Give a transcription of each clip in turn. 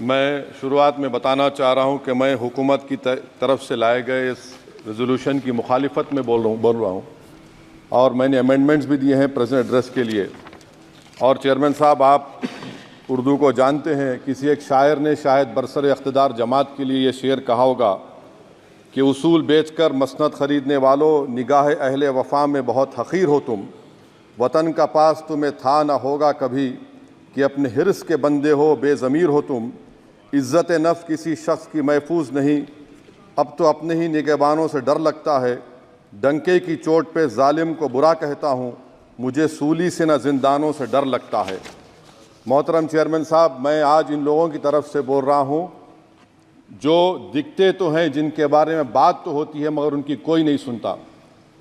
मैं शुरुआत में बताना चाह रहा हूं कि मैं हुकूमत की तरफ से लाए गए इस रेजोल्यूशन की मुखालिफत में बोल रहा हूं और मैंने अमेंडमेंट्स भी दिए हैं प्रेजेंट एड्रेस के लिए। और चेयरमैन साहब, आप उर्दू को जानते हैं, किसी एक शायर ने शायद बरसर इख्तिदार जमात के लिए ये शेर कहा होगा कि उसूल बेचकर मसनद ख़रीदने वालों, निगाह अहले वफ़ा में बहुत हक़ीर हो तुम, वतन का पास तुम्हें था ना होगा कभी, कि अपने हिर्स के बंदे हो बेज़मीर हो तुम, इज़्ज़त नफ्स किसी शख्स की महफूज नहीं, अब तो अपने ही निगहबानों से डर लगता है, डंके की चोट पे जालिम को बुरा कहता हूँ, मुझे सूली से न जिंदानों से डर लगता है। मोहतरम चेयरमैन साहब, मैं आज इन लोगों की तरफ से बोल रहा हूँ जो दिखते तो हैं, जिनके बारे में बात तो होती है मगर उनकी कोई नहीं सुनता।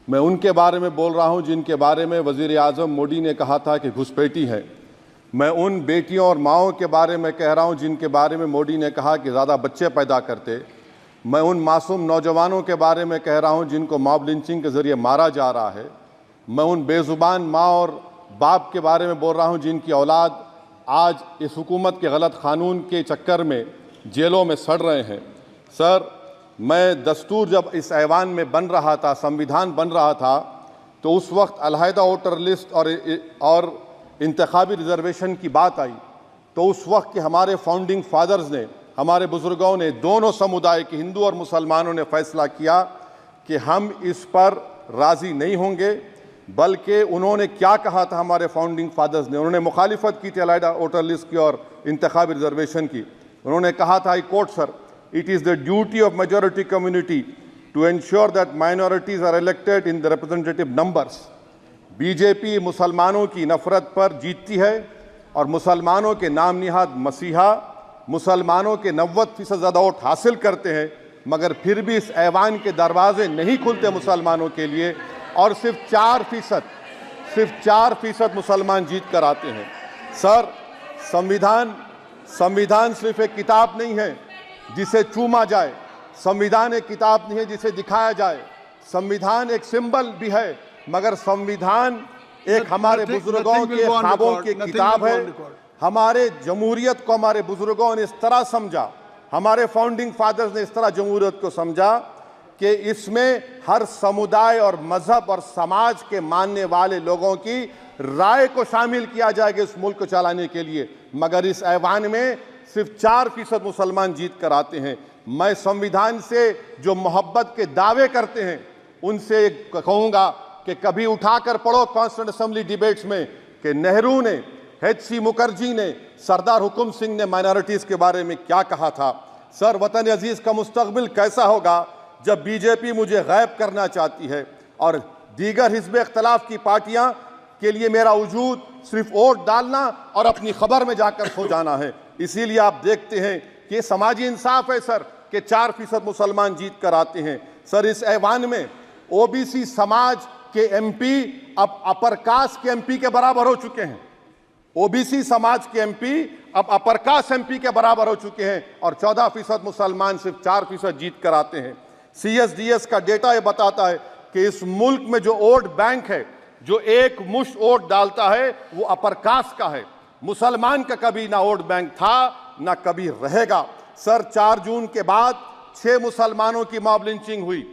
मैं उनके बारे में बोल रहा हूँ जिनके बारे में वज़ीर आज़म मोदी ने कहा था कि घुसपैठी है। मैं उन बेटियों और माओं के बारे में कह रहा हूँ जिनके बारे में मोदी ने कहा कि ज़्यादा बच्चे पैदा करते। मैं उन मासूम नौजवानों के बारे में कह रहा हूँ जिनको मॉब लिंचिंग के ज़रिए मारा जा रहा है। मैं उन बेज़ुबान माँ और बाप के बारे में बोल रहा हूँ जिनकी औलाद आज इस हुकूमत के गलत क़ानून के चक्कर में जेलों में सड़ रहे हैं। सर, मैं दस्तूर जब इस ऐवान में बन रहा था, संविधान बन रहा था, तो उस वक्त अलहदा वोटर लिस्ट और इंतखाबी रिजर्वेशन की बात आई, तो उस वक्त के हमारे फाउंडिंग फादर्स ने, हमारे बुज़ुर्गों ने, दोनों समुदाय के हिंदू और मुसलमानों ने फ़ैसला किया कि हम इस पर राज़ी नहीं होंगे। बल्कि उन्होंने क्या कहा था हमारे फाउंडिंग फादर्स ने, उन्होंने मुखालिफत की थी अलहदा वोटर लिस्ट की और इंतखाबी रिजर्वेशन की। उन्होंने कहा था, I quote sir, it is the duty of majority community to ensure that minorities are elected in the representative numbers. BJP मुसलमानों की नफरत पर जीतती है और मुसलमानों के नाम निहाद मसीहा मुसलमानों के 90% ज़्यादा वोट हासिल करते हैं, मगर फिर भी इस ऐवान के दरवाजे नहीं खुलते मुसलमानों के लिए और सिर्फ 4% मुसलमान जीत कर आते हैं। सर, संविधान सिर्फ एक किताब नहीं है जिसे चूमा जाए, संविधान एक किताब नहीं है जिसे दिखाया जाए, संविधान एक सिंबल भी है, मगर संविधान एक हमारे बुजुर्गों के ख्वाबों की किताब है। हमारे जमहूरियत को हमारे बुजुर्गों ने इस तरह समझा, हमारे फाउंडिंग फादर्स ने इस तरह जमहूरियत को समझा कि इसमें हर समुदाय और मजहब और समाज के मानने वाले लोगों की राय को शामिल किया जाएगा इस मुल्क को चलाने के लिए। मगर इस ऐवान में सिर्फ 4% मुसलमान जीत कर आते हैं। मैं संविधान से जो मोहब्बत के दावे करते हैं उनसे कहूँगा कि कभी उठाकर पढ़ो कॉन्स्टिट्यूंट असेंबली डिबेट्स में कि नेहरू ने, एच.सी. मुखर्जी ने, सरदार हुकुम सिंह ने माइनॉरिटीज़ के बारे में क्या कहा था। सर, वतन अजीज़ का मुस्तकबिल कैसा होगा जब बीजेपी मुझे गायब करना चाहती है और दीगर हिज़्ब इख्तिलाफ की पार्टियां के लिए मेरा वजूद सिर्फ वोट डालना और अपनी खबर में जाकर सो जाना है। इसीलिए आप देखते हैं कि ये समाजी इंसाफ है सर कि 4% मुसलमान जीत कर आते हैं। सर, इस ऐवान में ओबीसी समाज के एमपी अब अपर कास्ट के एमपी के बराबर हो चुके हैं। ओबीसी समाज के एमपी अब अपर कास्ट एमपी के बराबर हो चुके हैं और 14% मुसलमान सिर्फ 4% जीत कर आते हैं। CSDS का डेटा ये बताता है कि इस मुल्क में जो वोट बैंक है, जो एक मुश्त वोट डालता है, वो अपर कास्ट का है। मुसलमान का कभी ना वोट बैंक था ना कभी रहेगा। सर, 4 जून के बाद 6 मुसलमानों की मॉब लिंचिंग हुई,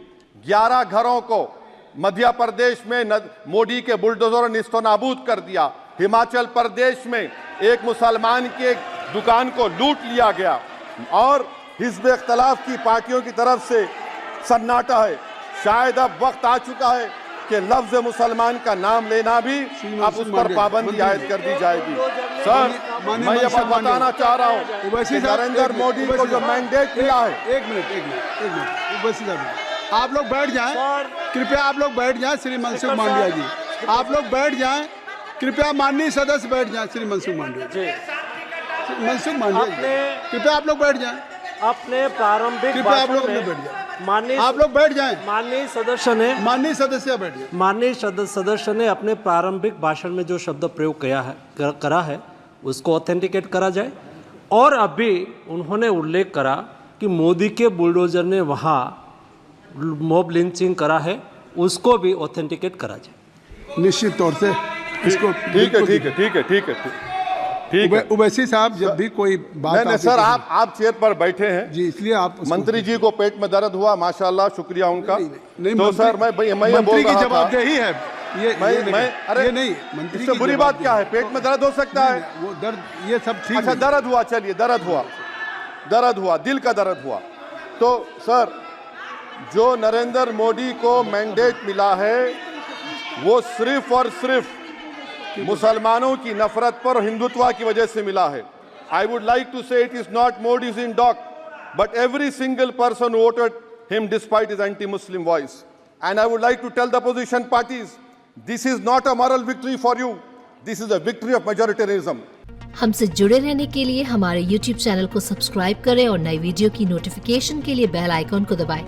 11 घरों को मध्य प्रदेश में मोदी के बुलडोजर ने निस्तो नाबूद कर दिया। हिमाचल प्रदेश में एक मुसलमान की एक दुकान को लूट लिया गया और हिज़्ब इख्तिलाफ की पार्टियों की तरफ से सन्नाटा है। शायद अब वक्त आ चुका है कि लफ्ज़ मुसलमान का नाम लेना भी अब उस पर पाबंदी आयद कर दी जाएगी। सर, मैं ये बात बताना चाह रहा हूँ कि नरेंद्र मोदी को जो मैंडेट मिला है। एक मिनट, आप लोग बैठ जाएं, कृपया आप लोग बैठ जाएं। श्री मनसुख मांडविया जी, आप लोग बैठ जाएं, कृपया माननीय सदस्य बैठ जाएं। श्री मनसुख मांडविया जी, कृपया आप लोग बैठ जाएं। अपने प्रारंभिक आप लोग बैठ जाएं, आप लोग बैठ जाएं। माननीय सदस्य ने अपने प्रारंभिक भाषण में जो शब्द प्रयोग करा है उसको ऑथेंटिकेट करा जाए। और अभी उन्होंने उल्लेख करा कि मोदी के बुलडोजर ने वहाँ मॉब लिंचिंग करा है, उसको भी ऑथेंटिकेट करा जाए। निश्चित तौर से इसको ठीक है। ठीक है। उवैसी साहब जब भी कोई बात नहीं सर, आप चेयर पर बैठे हैं जी, इसलिए आप मंत्री जी को पेट में दर्द हुआ, माशाल्लाह, शुक्रिया उनका। नहीं, तो सर मैं ये बोल मंत्री की रहा था, जवाबदेही है ये अरे ये नहीं मंत्री इससे की बुरी बात क्या है? पेट में दर्द हो सकता है। वो दर्द ये सब ठीक अच्छा, नहीं। दर्द हुआ, चलिए दर्द हुआ, दिल का दर्द हुआ। तो सर, जो नरेंद्र मोदी को मैंडेट मिला है वो सिर्फ और सिर्फ मुसलमानों की नफरत पर, हिंदुत्व की वजह से मिला है। I would like to say it is not Modi's in dock, but every single person voted him despite his anti Muslim voice. And I would like to tell the opposition parties, this is not a moral victory for you, this is a victory of majoritarianism. हमसे जुड़े रहने के लिए हमारे YouTube channel को subscribe करें और नई वीडियो की नोटिफिकेशन के लिए बेल आइकॉन को दबाएं।